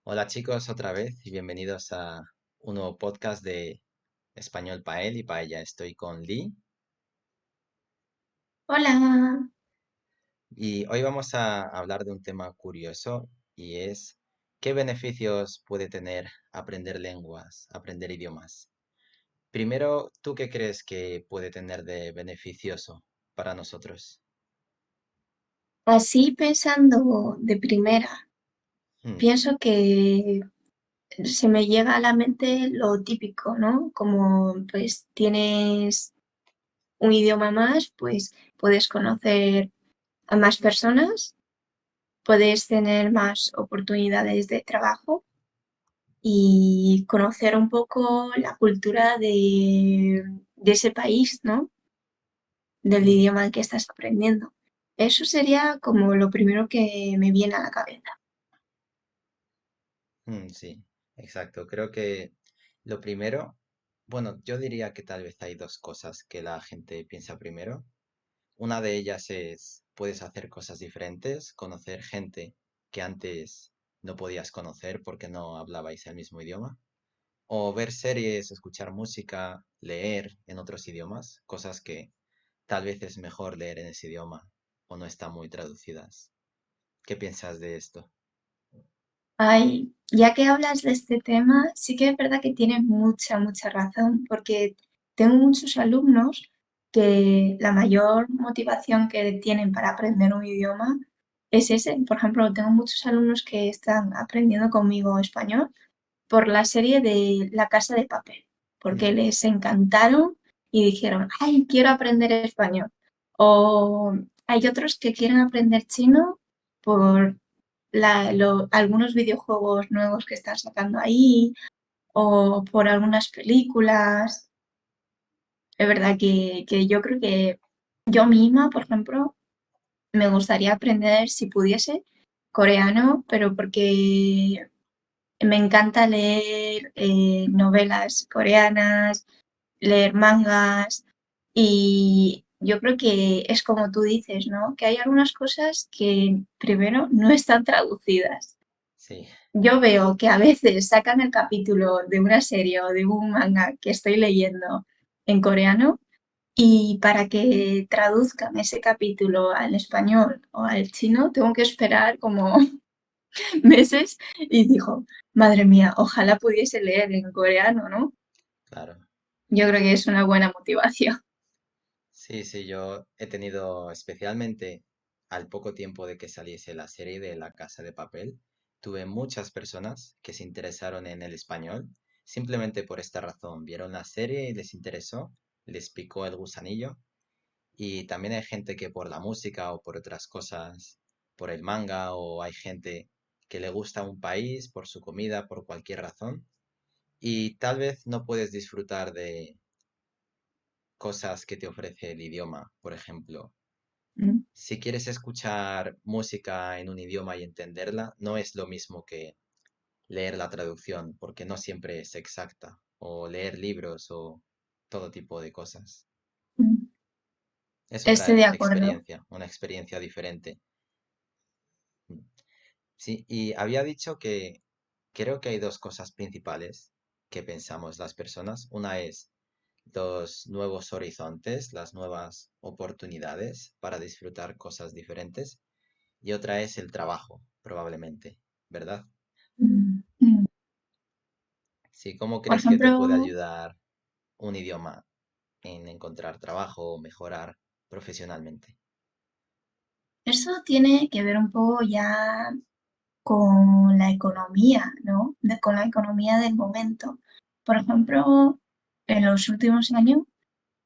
Hola chicos, otra vez y bienvenidos a un nuevo podcast de Español para él y para ella. Estoy con Lee Hola, y hoy vamos a hablar de un tema curioso y es ¿qué beneficios puede tener aprender lenguas, aprender idiomas? Primero, ¿tú qué crees que puede tener de beneficioso para nosotros? así pensando de primera, Hmm, pienso que se me llega a la mente lo típico, ¿no? Como pues tienes un idioma más, pues puedes conocer a más personas, puedes tener más oportunidades de trabajo y conocer un poco la cultura de ese país, ¿no? Del hmm, idioma que estás aprendiendo. Eso sería como lo primero que me viene a la cabeza. sí, exacto. Creo que lo primero, bueno, yo diría que tal vez hay dos cosas que la gente piensa primero. Una de ellas es, puedes hacer cosas diferentes, conocer gente que antes no podías conocer porque no hablabais el mismo idioma, o ver series, escuchar música, leer en otros idiomas, cosas que tal vez es mejor leer en ese idioma o no están muy traducidas. ¿Qué piensas de esto? Ay, ya que hablas de este tema, sí que es verdad que tienes mucha razón, porque tengo muchos alumnos que la mayor motivación que tienen para aprender un idioma es ese. Por ejemplo, tengo muchos alumnos que están aprendiendo conmigo español por la serie de La Casa de Papel, porque Mm, les encantaron y dijeron, ay, quiero aprender español. O hay otros que quieren aprender chino por algunos videojuegos nuevos que están sacando ahí o por algunas películas. Es verdad que yo creo que yo misma, por ejemplo, me gustaría aprender, si pudiese, coreano, pero porque me encanta leer novelas coreanas, leer mangas y yo creo que es como tú dices, ¿no? Que hay algunas cosas que primero no están traducidas. sí. Yo veo que a veces sacan el capítulo de una serie o de un manga que estoy leyendo en coreano y para que traduzcan ese capítulo al español o al chino tengo que esperar como meses y digo, madre mía, ojalá pudiese leer en coreano, ¿no? Claro. Yo creo que es una buena motivación. Sí, sí, yo he tenido especialmente al poco tiempo de que saliese la serie de La Casa de Papel, tuve muchas personas que se interesaron en el español simplemente por esta razón. Vieron la serie y les interesó, les picó el gusanillo y también hay gente que por la música o por otras cosas, por el manga o hay gente que le gusta un país por su comida, por cualquier razón y tal vez no puedes disfrutar de cosas que te ofrece el idioma, por ejemplo. Mm, Si quieres escuchar música en un idioma y entenderla, no es lo mismo que leer la traducción, porque no siempre es exacta, o leer libros o todo tipo de cosas. mm. Es Estoy de otra acuerdo. experiencia, una experiencia diferente. Mm. Sí, y había dicho que creo que hay dos cosas principales que pensamos las personas. Una es los nuevos horizontes, las nuevas oportunidades para disfrutar cosas diferentes. Y otra es el trabajo, probablemente, ¿verdad? Mm, mm. Sí, ¿cómo Por crees que te puede ejemplo, ayudar un idioma en encontrar trabajo o mejorar profesionalmente? eso tiene que ver un poco ya con la economía, ¿no? Con la economía del momento. Por ejemplo, en los últimos años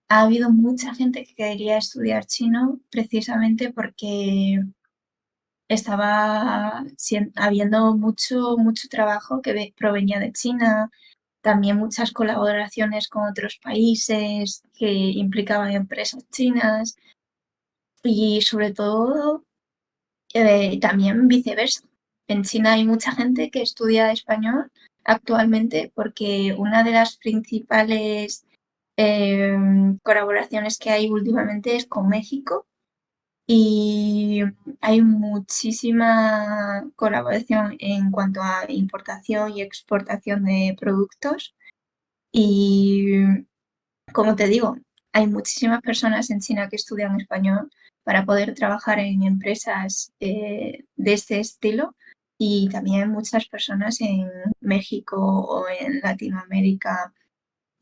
ha habido mucha gente que quería estudiar chino precisamente porque estaba habiendo mucho trabajo que provenía de China, también muchas colaboraciones con otros países que implicaban empresas chinas y sobre todo también viceversa. En China hay mucha gente que estudia español actualmente porque una de las principales colaboraciones que hay últimamente es con México y hay muchísima colaboración en cuanto a importación y exportación de productos y, como te digo, hay muchísimas personas en China que estudian español para poder trabajar en empresas de este estilo y también muchas personas en México o en Latinoamérica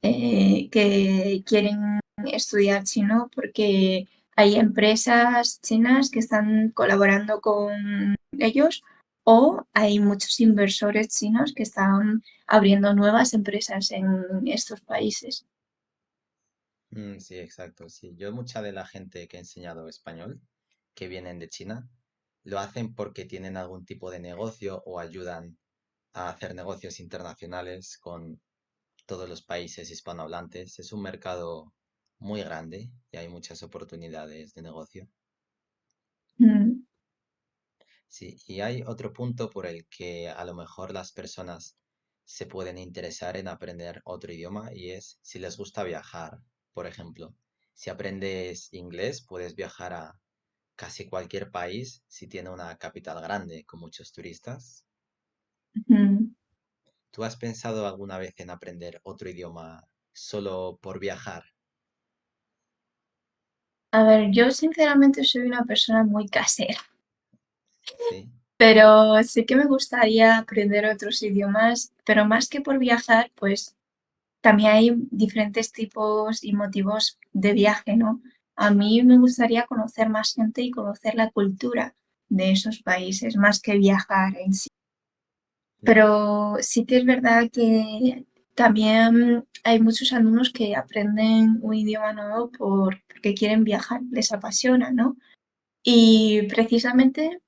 que quieren estudiar chino porque hay empresas chinas que están colaborando con ellos o hay muchos inversores chinos que están abriendo nuevas empresas en estos países. Sí, exacto, sí. Yo mucha de la gente que he enseñado español, que vienen de China, lo hacen porque tienen algún tipo de negocio o ayudan a hacer negocios internacionales con todos los países hispanohablantes. Es un mercado muy grande y hay muchas oportunidades de negocio. Mm, Sí, y hay otro punto por el que a lo mejor las personas se pueden interesar en aprender otro idioma y es si les gusta viajar. Por ejemplo, si aprendes inglés, puedes viajar a casi cualquier país si tiene una capital grande con muchos turistas. mm. ¿Tú has pensado alguna vez en aprender otro idioma solo por viajar? A ver, yo sinceramente soy una persona muy casera, Sí, pero sí que me gustaría aprender otros idiomas, pero más que por viajar, pues también hay diferentes tipos y motivos de viaje, ¿no? A mí me gustaría conocer más gente y conocer la cultura de esos países, más que viajar en sí. ya, Pero sí que es verdad que también hay muchos alumnos que aprenden un idioma nuevo porque quieren viajar, les apasiona, ¿no? Y precisamente,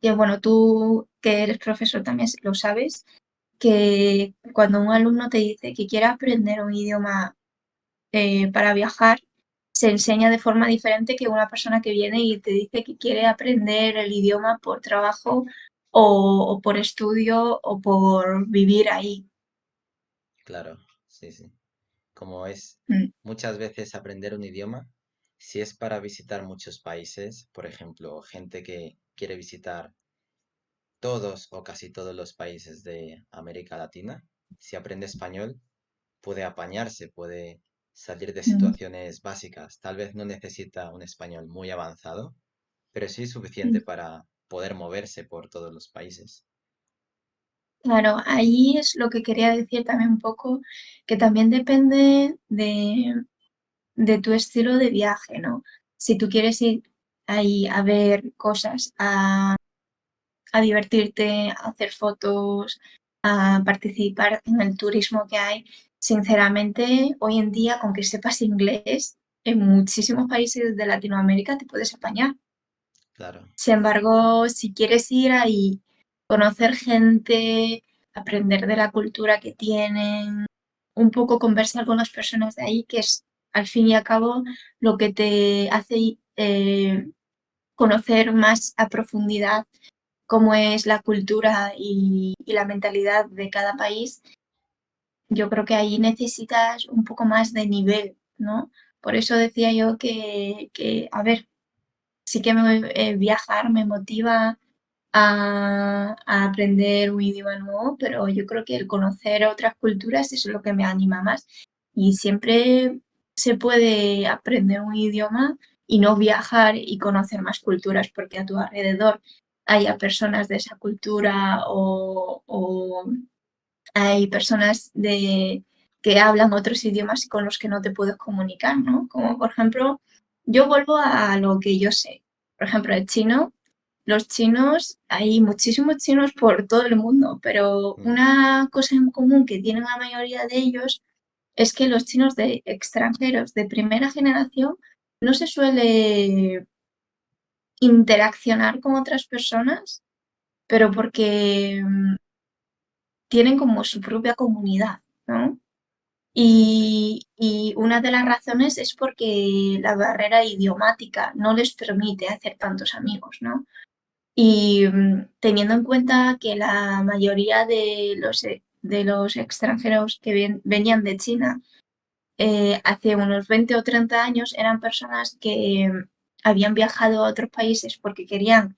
que bueno, tú que eres profesor también lo sabes, que cuando un alumno te dice que quiere aprender un idioma para viajar, se enseña de forma diferente que una persona que viene y te dice que quiere aprender el idioma por trabajo o por estudio o por vivir ahí. claro, sí, sí. Como es Mm, muchas veces aprender un idioma, si es para visitar muchos países, por ejemplo, gente que quiere visitar todos o casi todos los países de América Latina, si aprende español, puede apañarse, puede salir de mm, situaciones básicas. Tal vez no necesita un español muy avanzado, pero sí suficiente mm. para poder moverse por todos los países. Claro, ahí es lo que quería decir también un poco, que también depende de tu estilo de viaje, ¿no? Si tú quieres ir ahí a ver cosas, a divertirte, a hacer fotos, a participar en el turismo que hay. Sinceramente, hoy en día, con que sepas inglés, en muchísimos países de Latinoamérica te puedes apañar. Claro, Sin embargo, si quieres ir ahí, conocer gente, aprender de la cultura que tienen, un poco conversar con las personas de ahí, que es al fin y al cabo lo que te hace conocer más a profundidad cómo es la cultura y la mentalidad de cada país, yo creo que ahí necesitas un poco más de nivel, ¿no? Por eso decía yo que a ver, sí que viajar me motiva a aprender un idioma nuevo, pero yo creo que el conocer otras culturas es lo que me anima más. Y siempre se puede aprender un idioma y no viajar y conocer más culturas, porque a tu alrededor haya personas de esa cultura o hay personas que hablan otros idiomas con los que no te puedes comunicar, ¿no? Como por ejemplo, yo vuelvo a lo que yo sé. Por ejemplo, el chino, los chinos, hay muchísimos chinos por todo el mundo, pero mm, una cosa en común que tienen la mayoría de ellos es que los chinos de extranjeros de primera generación no se suele interaccionar con otras personas, pero porque tienen como su propia comunidad, ¿no? sí, Y una de las razones es porque la barrera idiomática no les permite hacer tantos amigos, ¿no? Y teniendo en cuenta que la mayoría de los extranjeros que venían de China hace unos 20 o 30 años eran personas que habían viajado a otros países porque querían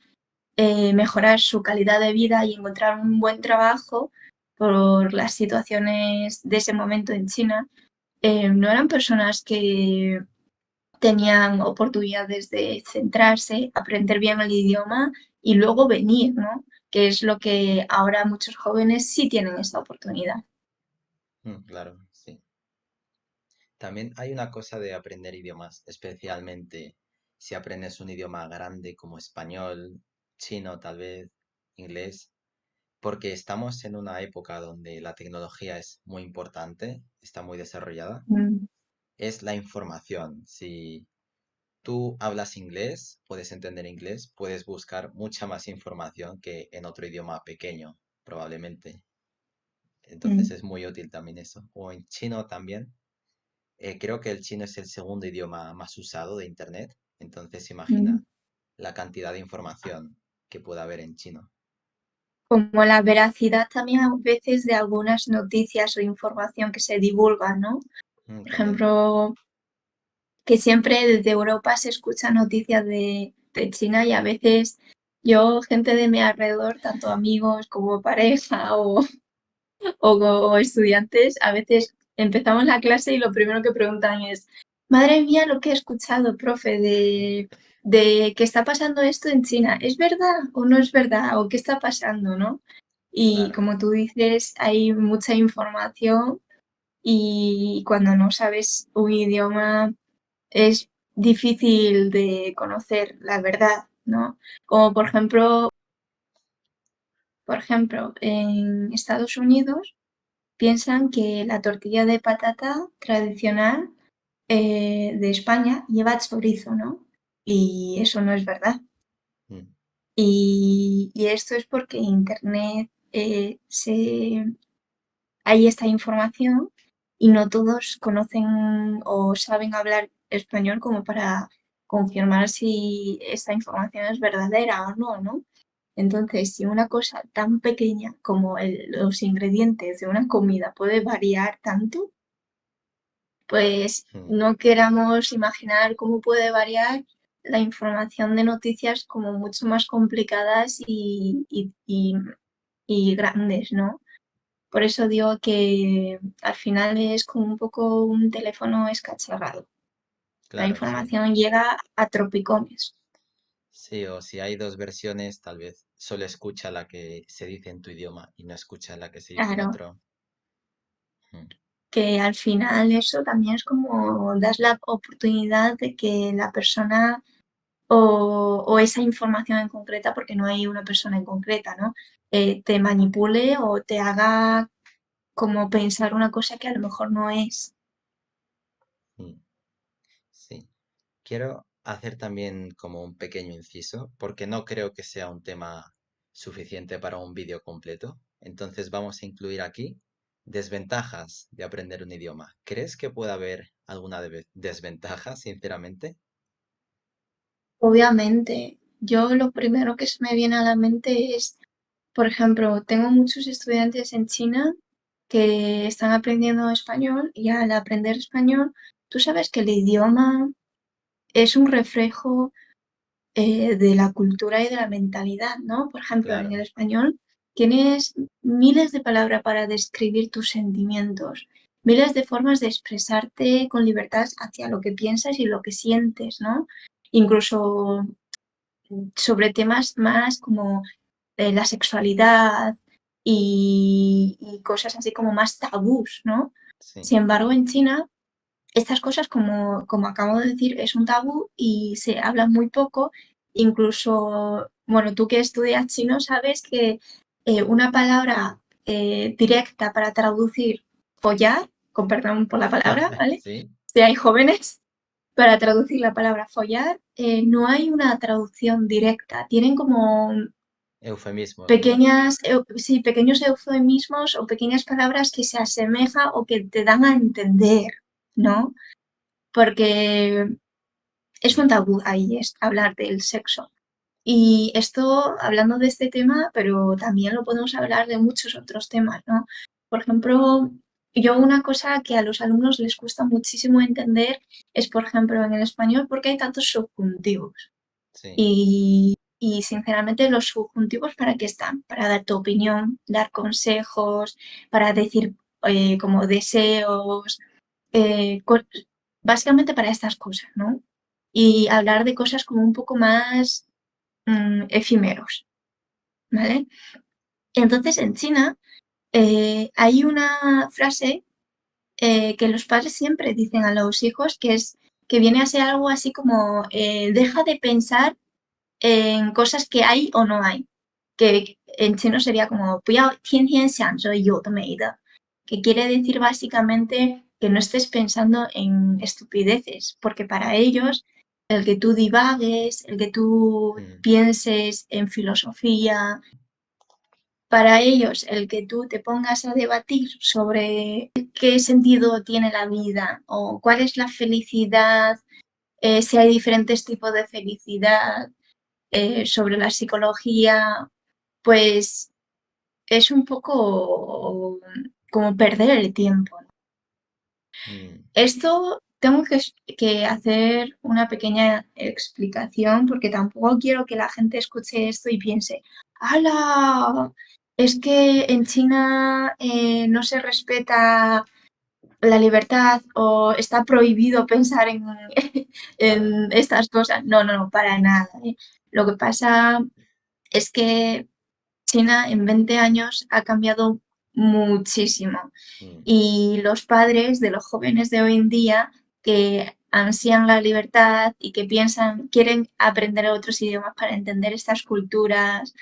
mejorar su calidad de vida y encontrar un buen trabajo por las situaciones de ese momento en China, no eran personas que tenían oportunidades de centrarse, aprender bien el idioma y luego venir, ¿no? Que es lo que ahora muchos jóvenes sí tienen esta oportunidad. Claro, sí. También hay una cosa de aprender idiomas, especialmente si aprendes un idioma grande como español, chino tal vez, inglés, porque estamos en una época donde la tecnología es muy importante, está muy desarrollada, Mm, es la información. Si tú hablas inglés, puedes entender inglés, puedes buscar mucha más información que en otro idioma pequeño, probablemente. Entonces mm, es muy útil también eso. O en chino también. Creo que el chino es el segundo idioma más usado de Internet. Entonces mm. imagina la cantidad de información que puede haber en chino. Como la veracidad también a veces de algunas noticias o información que se divulga, ¿no? Por También, ejemplo, que siempre desde Europa se escuchan noticias de China y a veces yo, gente de mi alrededor, tanto amigos como pareja o estudiantes, a veces empezamos la clase y lo primero que preguntan es, madre mía, lo que he escuchado, profe, de que está pasando esto en China, ¿es verdad o no es verdad? ¿O qué está pasando, no? Y claro. como tú dices, hay mucha información y cuando no sabes un idioma es difícil de conocer la verdad, ¿no? Como por ejemplo, en Estados Unidos piensan que la tortilla de patata tradicional de España lleva chorizo, ¿no? Y eso no es verdad. Mm, Y esto es porque en Internet hay esta información y no todos conocen o saben hablar español como para confirmar si esta información es verdadera o no, ¿no? Entonces, si una cosa tan pequeña como los ingredientes de una comida puede variar tanto, pues mm, no queramos imaginar cómo puede variar la información de noticias como mucho más complicadas y grandes, ¿no? Por eso digo que al final es como un poco un teléfono escacharrado. La claro, sí. información llega a tropicones. Sí, o si hay dos versiones, tal vez solo escucha la que se dice en tu idioma y no escucha la que se dice en Claro, otro. Mm, que al final eso también es como das la oportunidad de que la persona o esa información en concreta, porque no hay una persona en concreta, ¿no? Te manipule o te haga como pensar una cosa que a lo mejor no es. mm, sí. Quiero hacer también como un pequeño inciso, porque no creo que sea un tema suficiente para un vídeo completo. Entonces vamos a incluir aquí desventajas de aprender un idioma. ¿Crees que puede haber alguna desventaja, sinceramente? Obviamente, yo lo primero que se me viene a la mente es, por ejemplo, tengo muchos estudiantes en China que están aprendiendo español y al aprender español, tú sabes que el idioma es un reflejo de la cultura y de la mentalidad, ¿no? Por ejemplo, en el Claro, español tienes miles de palabras para describir tus sentimientos, miles de formas de expresarte con libertad hacia lo que piensas y lo que sientes, ¿no? Incluso sobre temas más como la sexualidad y cosas así como más tabús, ¿no? sí. Sin embargo, en China estas cosas, como acabo de decir, es un tabú y se habla muy poco. Incluso, bueno, tú que estudias chino sabes que una palabra directa para traducir follar, con perdón por la palabra, ¿vale? Sí, Si hay jóvenes, para traducir la palabra follar, no hay una traducción directa. Tienen como eufemismos, ¿no? pequeñas, sí, pequeños eufemismos o pequeñas palabras que se asemejan o que te dan a entender, ¿no? Porque es un Mm, tabú ahí es hablar del sexo. Y esto, hablando de este tema, pero también lo podemos hablar de muchos otros temas, ¿no? Por ejemplo, yo una cosa que a los alumnos les cuesta muchísimo entender es, por ejemplo, en el español, ¿por qué hay tantos subjuntivos? Sí. Y sinceramente los subjuntivos, ¿para qué están? Para dar tu opinión, dar consejos, para decir como deseos, eh, co- básicamente para estas cosas, ¿no? Y hablar de cosas como un poco más efímeros, ¿vale? Entonces en China hay una frase que los padres siempre dicen a los hijos que viene a ser algo así como deja de pensar en cosas que hay o no hay, que en chino sería como 不要天天想着有的没的, que quiere decir básicamente que no estés pensando en estupideces, porque para ellos el que tú divagues, el que tú Mm, pienses en filosofía, para ellos el que tú te pongas a debatir sobre qué sentido tiene la vida o cuál es la felicidad, si hay diferentes tipos de felicidad, sobre la psicología, pues es un poco como perder el tiempo. mm, Esto tengo que hacer una pequeña explicación porque tampoco quiero que la gente escuche esto y piense, ¡hala! Es que en China no se respeta la libertad o está prohibido pensar en, claro. en estas cosas. No, no, no, para nada. Lo que pasa es que China en 20 años ha cambiado muchísimo Mm, y los padres de los jóvenes de hoy en día que ansían la libertad y que piensan, quieren aprender otros idiomas para entender estas culturas,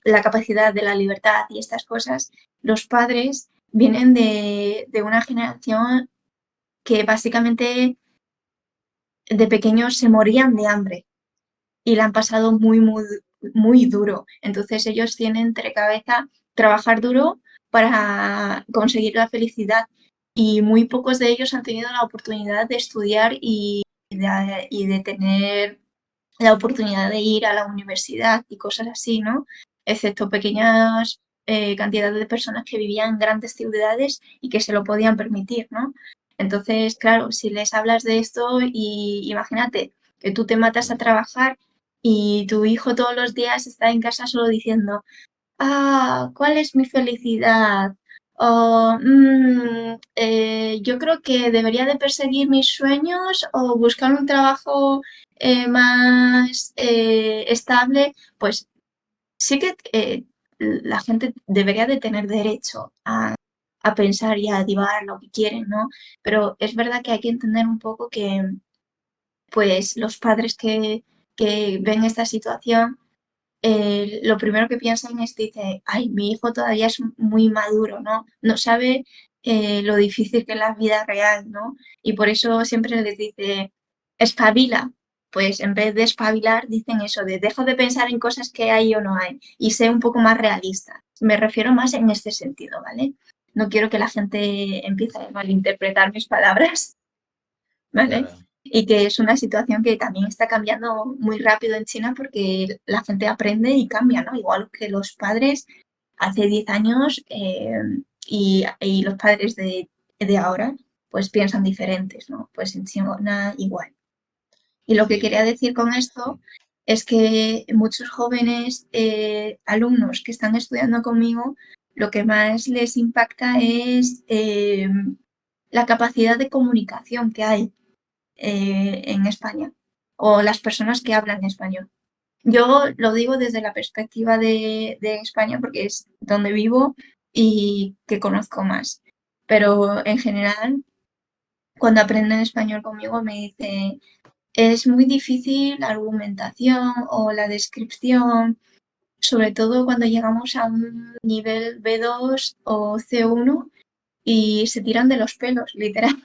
la capacidad de la libertad y estas cosas, los padres vienen de una generación que básicamente de pequeños se morían de hambre y la han pasado muy, muy, muy duro. Entonces ellos tienen entre cabeza trabajar duro para conseguir la felicidad y muy pocos de ellos han tenido la oportunidad de estudiar y de tener la oportunidad de ir a la universidad y cosas así, ¿no? Excepto pequeñas cantidades de personas que vivían en grandes ciudades y que se lo podían permitir, ¿no? Entonces, claro, si les hablas de esto y imagínate que tú te matas a mm, trabajar y tu hijo todos los días está en casa solo diciendo, ¿cuál es mi felicidad? O, yo creo que debería de perseguir mis sueños o buscar un trabajo más estable, pues sí que la gente debería de tener derecho a pensar y a divagar lo que quieren, ¿no? Pero es verdad que hay que entender un poco que, pues, los padres que ven esta situación lo primero que piensan es, dice, ay, mi hijo todavía es muy maduro, ¿no? No sabe lo difícil que es la vida real, ¿no? Y por eso siempre les dice, espabila. Pues en vez de espabilar, dicen eso, de dejo de pensar en cosas que hay o no hay y sé un poco más realista. Me refiero más en este sentido, ¿vale? No quiero que la gente empiece a malinterpretar mis palabras. ¿Vale? claro. Y que es una situación que también está cambiando muy rápido en China porque la gente aprende y cambia, ¿no? Igual que los padres hace 10 años y los padres de ahora pues piensan diferentes, ¿no? Pues en China igual. Y lo que quería Sí, decir con esto sí. es que muchos jóvenes alumnos que están estudiando conmigo, lo que más les impacta es la capacidad de comunicación que hay en España o las personas que hablan español. Yo lo digo desde la perspectiva de España porque es donde vivo y que conozco más. Pero en general, cuando aprenden español conmigo me dicen, es muy difícil la argumentación o la descripción, sobre todo cuando llegamos a un nivel B2 o C1 y se tiran de los pelos, literal.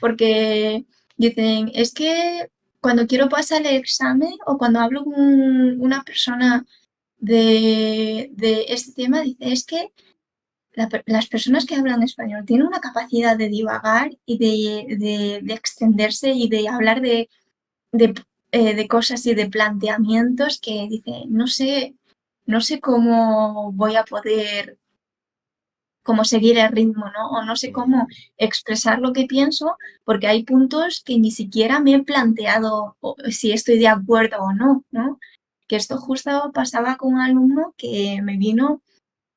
Porque dicen, es que cuando quiero pasar el examen o cuando hablo con una persona de este tema, dice, es que las personas que hablan español tienen una capacidad de divagar y de extenderse y de hablar de, de cosas y de planteamientos que dice, no sé cómo voy a poder cómo seguir el ritmo, ¿no? O no sé cómo Mm, expresar lo que pienso, porque hay puntos que ni siquiera me he planteado si estoy de acuerdo o no, ¿no? Que esto justo pasaba con un alumno que me vino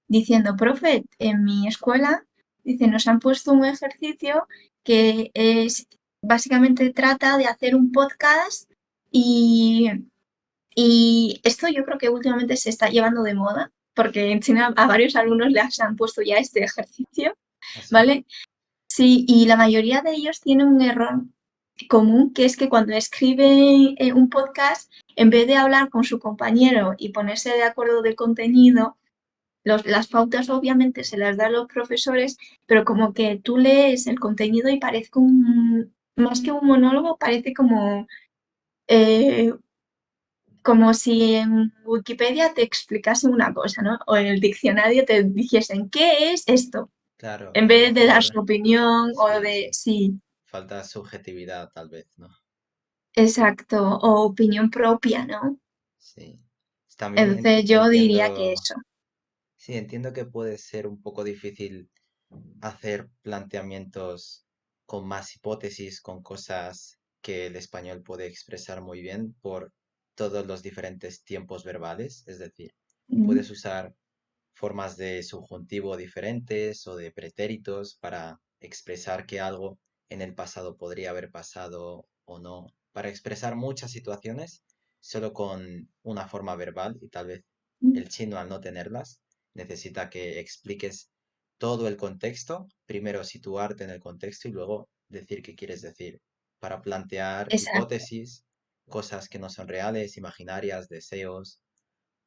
diciendo, profe, en mi escuela, dice, nos han puesto un ejercicio que es, básicamente trata de hacer un podcast y, y esto yo creo que últimamente se está llevando de moda, porque en China a varios alumnos les han puesto ya este ejercicio, ¿así? ¿vale? Sí, y la mayoría de ellos tienen un error común, que es que cuando escriben un podcast, en vez de hablar con su compañero y ponerse de acuerdo de contenido, las pautas obviamente se las dan los profesores, pero como que tú lees el contenido y parece más que un monólogo, parece eh, como si en Wikipedia te explicase una cosa, ¿no? O en el diccionario te dijesen, ¿qué es esto? Claro, En a lo vez de dar mejor su opinión o sí, de, sí. sí, Falta subjetividad tal vez, ¿no? exacto, o opinión propia, ¿no? Sí. También Entonces yo diría que entiendo, eso. sí, entiendo que puede ser un poco difícil hacer planteamientos con más hipótesis, con cosas que el español puede expresar muy bien por todos los diferentes tiempos verbales. Es decir, Mm, puedes usar formas de subjuntivo diferentes o de pretéritos para expresar que algo en el pasado podría haber pasado o no, para expresar muchas situaciones solo con una forma verbal y tal vez mm, el chino al no tenerlas necesita que expliques todo el contexto, primero situarte en el contexto y luego decir qué quieres decir, para plantear exacto. hipótesis, cosas que no son reales, imaginarias, deseos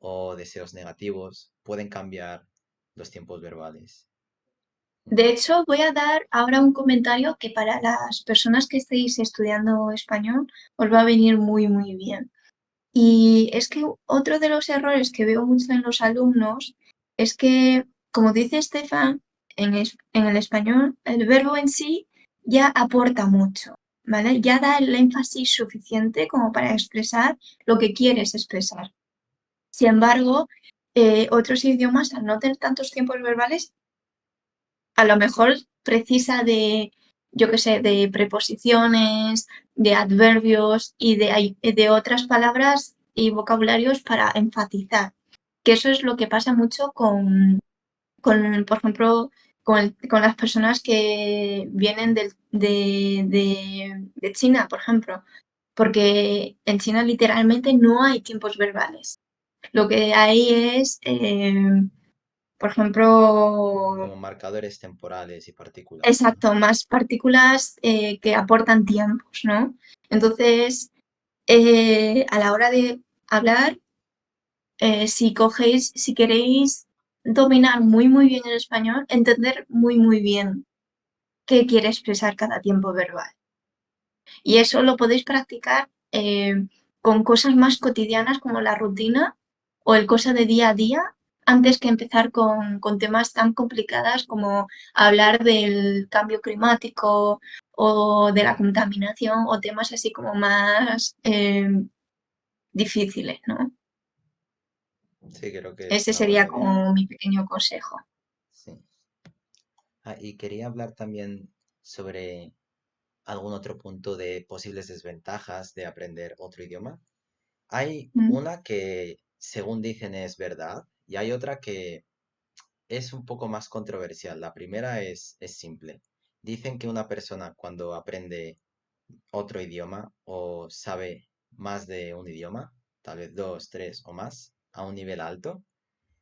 o deseos negativos, pueden cambiar los tiempos verbales. Mm. De hecho, voy a dar ahora un comentario que para las personas que estéis estudiando español os va a venir muy, muy bien. Y es que otro de los errores que veo mucho en los alumnos es que, como dice Estefan, en el español, el verbo en sí ya aporta mucho, ¿vale? Ya da el énfasis suficiente como para expresar lo que quieres expresar. Sin embargo, otros idiomas, al no tener tantos tiempos verbales, a lo mejor precisa de, yo qué sé, de preposiciones, de adverbios y de otras palabras y vocabularios para enfatizar. Que eso es lo que pasa mucho por ejemplo, con las personas que vienen de China, por ejemplo. Porque en China literalmente no hay tiempos verbales. Lo que hay es, por ejemplo, Como marcadores temporales y partículas, ¿no? exacto, más partículas que aportan tiempos, ¿no? Entonces, a la hora de hablar, si queréis dominar muy, muy bien el español, entender muy, muy bien qué quiere expresar cada tiempo verbal. Y eso lo podéis practicar con cosas más cotidianas como la rutina o el cosa de día a día, antes que empezar con temas tan complicadas como hablar del cambio climático o de la contaminación o temas así como más difíciles, ¿no? Sí, creo que es Ese una sería buena idea. como mi pequeño consejo. Sí. Ah, y quería hablar también sobre algún otro punto de posibles desventajas de aprender otro idioma. Hay Mm, una que, según dicen, es verdad y hay otra que es un poco más controversial. La primera es simple. Dicen que una persona cuando aprende otro idioma o sabe más de un idioma, tal vez dos, tres o más, a un nivel alto,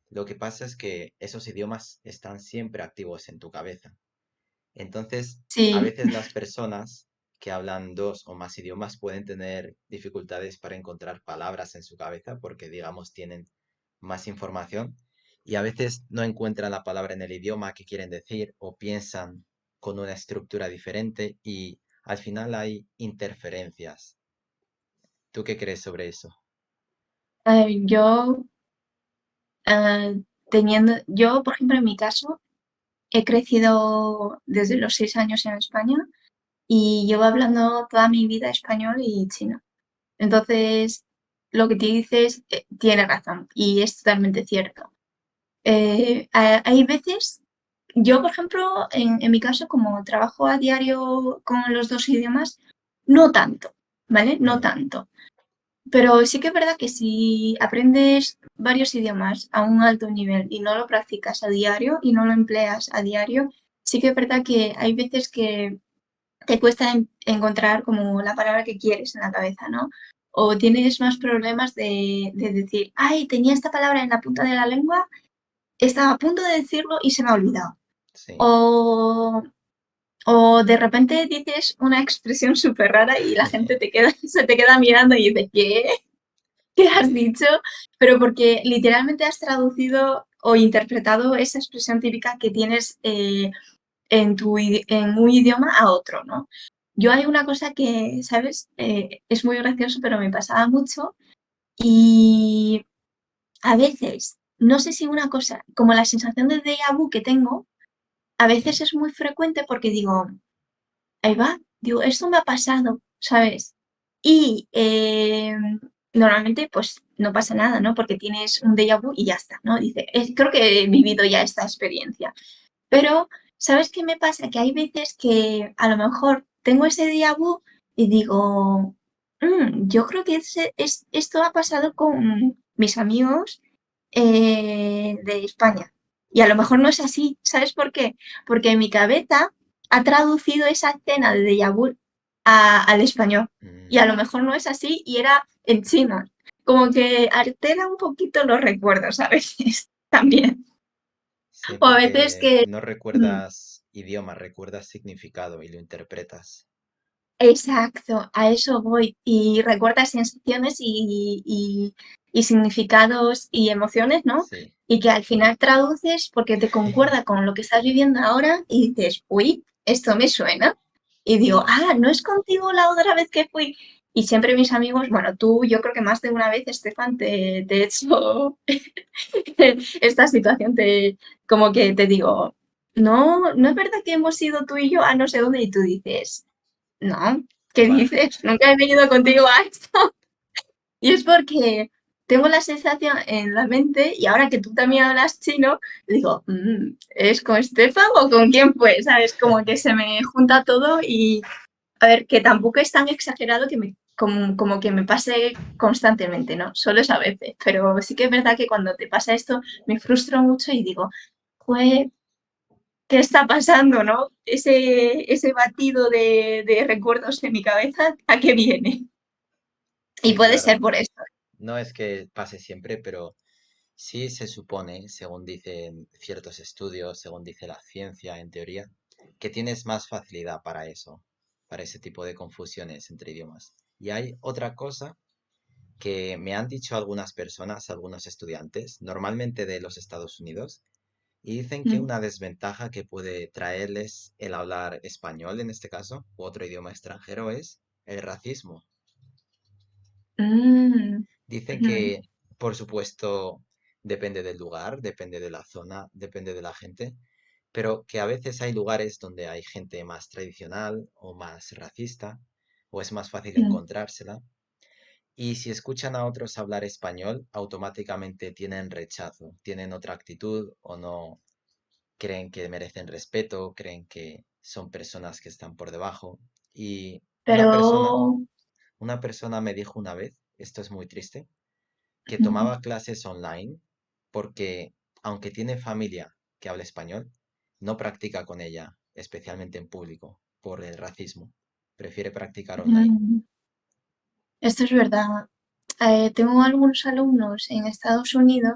lo que pasa es que esos idiomas están siempre activos en tu cabeza. Entonces, a sí, veces las personas que hablan dos o más idiomas pueden tener dificultades para encontrar palabras en su cabeza porque, digamos, tienen más información y a veces no encuentran la palabra en el idioma que quieren decir o piensan con una estructura diferente y al final hay interferencias. ¿Tú qué crees sobre eso? yo yo, por ejemplo, en mi caso, he crecido desde los 6 años en España y llevo hablando toda mi vida español y chino. Entonces, lo que te dices tiene razón y es totalmente cierto. Hay veces yo, por ejemplo, en mi caso, como trabajo a diario con los dos idiomas, no tanto, ¿vale? No Mm, tanto. Pero sí que es verdad que si aprendes varios idiomas a un alto nivel y no lo practicas a diario y no lo empleas a diario, sí que es verdad que hay veces que te cuesta encontrar como la palabra que quieres en la cabeza, ¿no? O tienes más problemas de decir, ay, tenía esta palabra en la punta de la lengua, estaba a punto de decirlo y se me ha olvidado. sí, O, o de repente dices una expresión súper rara y la gente se te queda mirando y dice, ¿qué? ¿Qué has sí, dicho? Pero porque literalmente has traducido o interpretado esa expresión típica que tienes en un idioma a otro, ¿no? Yo hay una cosa que, ¿sabes? Es muy gracioso, pero me pasaba mucho y a veces, no sé si una cosa, como la sensación de déjà vu que tengo, a veces sí, es muy frecuente porque digo, ahí va, digo, esto me ha pasado, ¿sabes? Y normalmente pues no pasa nada, ¿no? Porque tienes un déjà vu y ya está, ¿no? Dice, creo que he vivido ya esta experiencia. Pero, ¿sabes qué me pasa? Que hay veces que a lo mejor tengo ese déjà vu y digo, yo creo que esto ha pasado con mis amigos de España. Y a lo mejor no es así. ¿Sabes por qué? Porque mi cabeza ha traducido esa escena de déjà vu al español. Y a mm, lo mejor no es así y era en chino. Como que altera un poquito los recuerdos a veces también. sí, O a veces porque que... no mm, recuerdas idioma, recuerdas significado y lo interpretas. exacto, a eso voy. Y recuerdas sensaciones y significados y emociones, ¿no? Sí, Y que al final traduces porque te concuerda con lo que estás viviendo ahora y dices, uy, esto me suena. Y digo, sí, ah, ¿no es contigo la otra vez que fui? Y siempre mis amigos, bueno, tú yo creo que más de una vez, Estefan, te he hecho esta situación, como que te digo, no, no es verdad que hemos ido tú y yo a no sé dónde y tú dices, no, ¿qué va, dices? Nunca he venido contigo a esto. Y es porque tengo la sensación en la mente, y ahora que tú también hablas chino, digo, ¿es con Estefan o con quién fue? ¿Sabes? Como que se me junta todo y, a ver, que tampoco es tan exagerado que como que me pase constantemente, ¿no? Solo es a veces, pero sí que es verdad que cuando te pasa esto me frustro mucho y digo, pues, ¿qué está pasando, no? Ese batido de recuerdos en mi cabeza, ¿a qué viene? Y sí, puede ser claro. por eso. No es que pase siempre, pero sí se supone, según dicen ciertos estudios, según dice la ciencia en teoría, que tienes más facilidad para eso, para ese tipo de confusiones entre idiomas. Y hay otra cosa que me han dicho algunas personas, algunos estudiantes, normalmente de los Estados Unidos, y dicen que Mm. una desventaja que puede traerles el hablar español en este caso, u otro idioma extranjero, es el racismo. Mm, Dicen ujú, que, por supuesto, depende del lugar, depende de la zona, depende de la gente, pero que a veces hay lugares donde hay gente más tradicional o más racista, o es más fácil mm. encontrársela. Y si escuchan a otros hablar español, automáticamente tienen rechazo, tienen otra actitud o no creen que merecen respeto, creen que son personas que están por debajo. Y Pero, una persona me dijo una vez, esto es muy triste, que ujú, tomaba clases online porque, aunque tiene familia que habla español, no practica con ella, especialmente en público, por el racismo. Prefiere practicar online. mm, esto es verdad. Tengo algunos alumnos en Estados Unidos.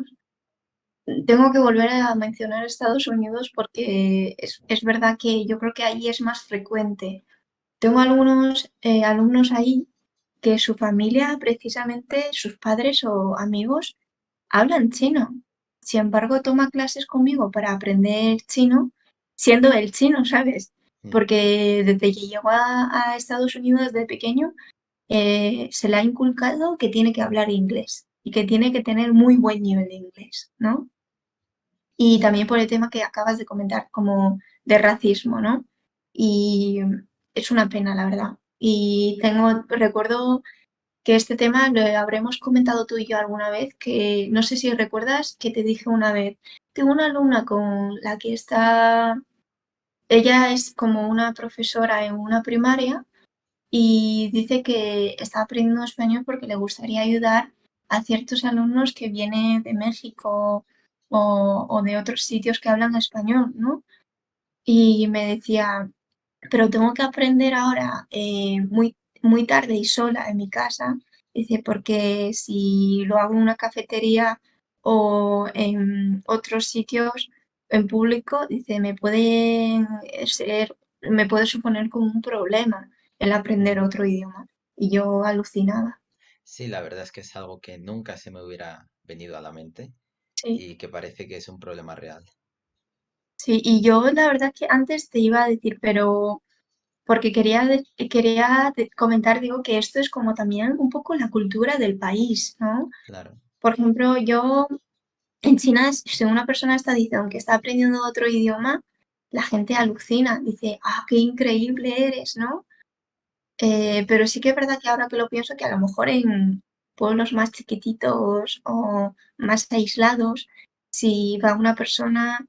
Tengo que volver a mencionar Estados Unidos porque es verdad que yo creo que ahí es más frecuente. Tengo algunos alumnos ahí que su familia, precisamente sus padres o amigos, hablan chino. Sin embargo, toma clases conmigo para aprender chino, siendo el chino, ¿sabes? Mm, Porque desde que llegó a Estados Unidos de pequeño, se le ha inculcado que tiene que hablar inglés y que tiene que tener muy buen nivel de inglés, ¿no? Y también por el tema que acabas de comentar, como de racismo, ¿no? Y es una pena, la verdad. Y recuerdo que este tema lo habremos comentado tú y yo alguna vez, que no sé si recuerdas que te dije una vez, tengo una alumna con la que está, ella es como una profesora en una primaria y dice que está aprendiendo español porque le gustaría ayudar a ciertos alumnos que vienen de México o de otros sitios que hablan español, ¿no? Y me decía, pero tengo que aprender ahora muy tarde y sola en mi casa, dice, porque si lo hago en una cafetería o en otros sitios en público, dice, me puede suponer como un problema el aprender Mm. otro idioma. Y yo alucinaba. Sí, la verdad es que es algo que nunca se me hubiera venido a la mente Sí, y que parece que es un problema real. sí, y yo la verdad que antes te iba a decir, pero porque comentar, digo, que esto es como también un poco la cultura del país, ¿no? Claro. Por ejemplo, yo en China, si una persona está diciendo que está aprendiendo otro idioma, la gente alucina, dice, ah, qué increíble eres, ¿no? Sí. Pero sí que es verdad que ahora que lo pienso, que a lo mejor en pueblos más chiquititos o más aislados, si va una persona,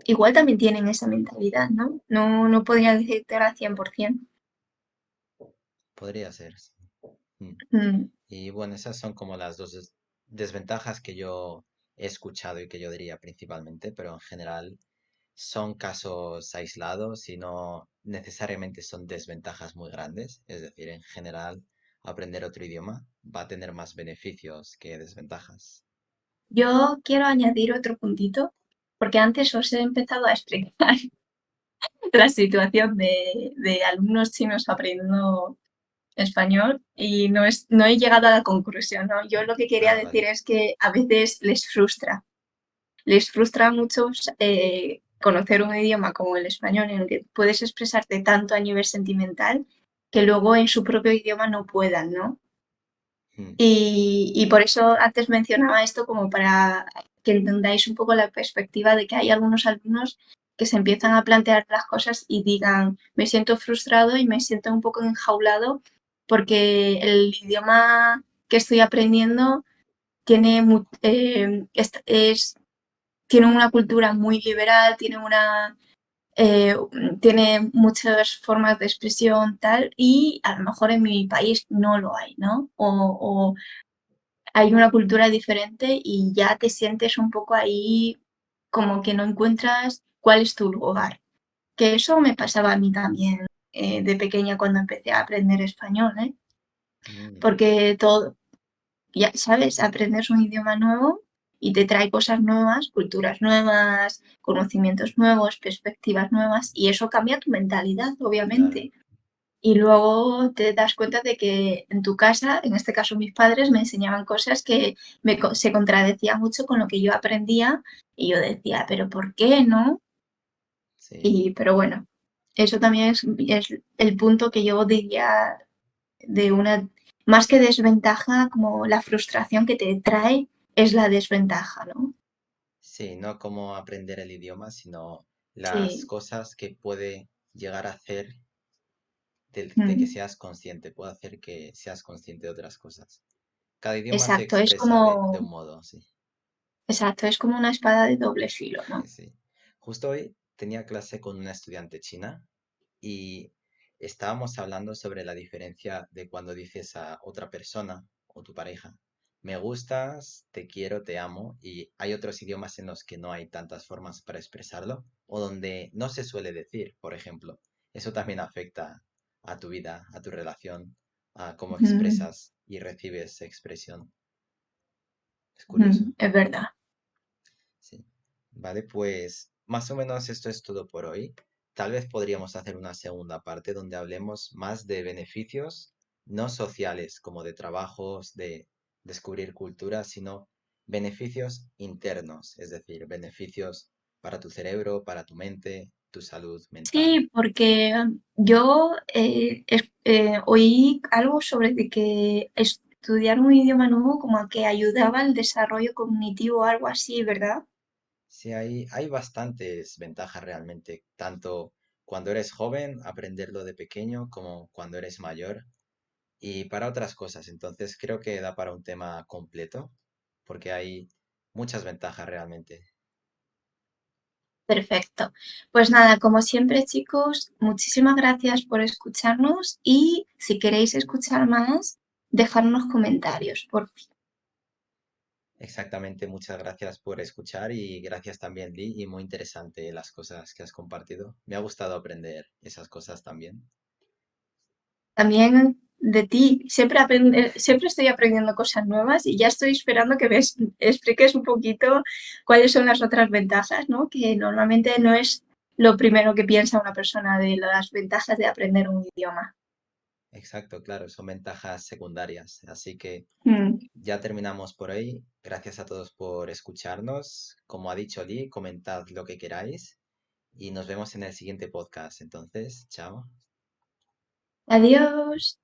igual también tienen esa mentalidad, ¿no? No podría decirte al 100%. Podría ser. Sí. Mm. Mm. Y bueno, esas son como las dos desventajas que yo he escuchado y que yo diría principalmente, pero en general son casos aislados y no necesariamente son desventajas muy grandes. Es decir, en general, aprender otro idioma va a tener más beneficios que desventajas. Yo quiero añadir otro puntito, porque antes os he empezado a explicar la situación de alumnos chinos aprendiendo español y no he llegado a la conclusión, ¿no? Yo lo que quería Ah, decir vale. es que a veces les frustra mucho conocer un idioma como el español en el que puedes expresarte tanto a nivel sentimental que luego en su propio idioma no puedan, ¿no? Mm. Y por eso antes mencionaba esto como para que entendáis un poco la perspectiva de que hay algunos alumnos que se empiezan a plantear las cosas y digan, me siento frustrado y me siento un poco enjaulado porque el idioma que estoy aprendiendo tiene, tiene una cultura muy liberal, eh, tiene muchas formas de expresión tal y a lo mejor en mi país no lo hay, ¿no? O hay una cultura diferente y ya te sientes un poco ahí como que no encuentras cuál es tu lugar. Que eso me pasaba a mí también de pequeña cuando empecé a aprender español, ¿eh? Mm. Porque todo, ya sabes, aprendes un idioma nuevo y te trae cosas nuevas, culturas nuevas, conocimientos nuevos, perspectivas nuevas y eso cambia tu mentalidad, Claro. obviamente. Y luego te das cuenta de que en tu casa, en este caso mis padres, me enseñaban cosas que se contradecían mucho con lo que yo aprendía y yo decía, pero ¿por qué no? Sí. Y, pero bueno, eso también es el punto que yo diría de una, más que desventaja, como la frustración que te trae es la desventaja, ¿no? Sí, no como aprender el idioma, sino las Sí, cosas que puede llegar a hacer de que mm, seas consciente, puede hacer que seas consciente de otras cosas. Cada idioma se exacto, expresa de un modo, sí. es como una espada de doble filo, ¿no? Sí. Justo hoy tenía clase con una estudiante china y estábamos hablando sobre la diferencia de cuando dices a otra persona o tu pareja, me gustas, te quiero, te amo, y hay otros idiomas en los que no hay tantas formas para expresarlo o donde no se suele decir, por ejemplo. Eso también afecta a tu vida, a tu relación, a cómo Mm, expresas y recibes expresión. Es curioso. es verdad. Sí. Vale, pues más o menos esto es todo por hoy. Tal vez podríamos hacer una segunda parte donde hablemos más de beneficios no sociales, como de trabajos, de descubrir cultura, sino beneficios internos, es decir, beneficios para tu cerebro, para tu mente, tu salud mental. Sí, porque yo oí algo sobre de que estudiar un idioma nuevo como que ayudaba al desarrollo cognitivo o algo así, ¿verdad? Sí, hay bastantes ventajas realmente, tanto cuando eres joven, aprenderlo de pequeño, como cuando eres mayor y para otras cosas. Entonces creo que da para un tema completo porque hay muchas ventajas realmente. Perfecto. Pues nada, como siempre, chicos, muchísimas gracias por escucharnos y si queréis escuchar más, dejadnos comentarios, por fin. Exactamente, muchas gracias por escuchar y gracias también, Lee, y muy interesante las cosas que has compartido. Me ha gustado aprender esas cosas también. También de ti, siempre estoy aprendiendo cosas nuevas y ya estoy esperando que me expliques un poquito cuáles son las otras ventajas, ¿no? Que normalmente no es lo primero que piensa una persona de las ventajas de aprender un idioma. Exacto, claro, son ventajas secundarias. Así que Mm. ya terminamos por hoy. Gracias a todos por escucharnos. Como ha dicho Lee, comentad lo que queráis y nos vemos en el siguiente podcast. Entonces, chao. Adiós.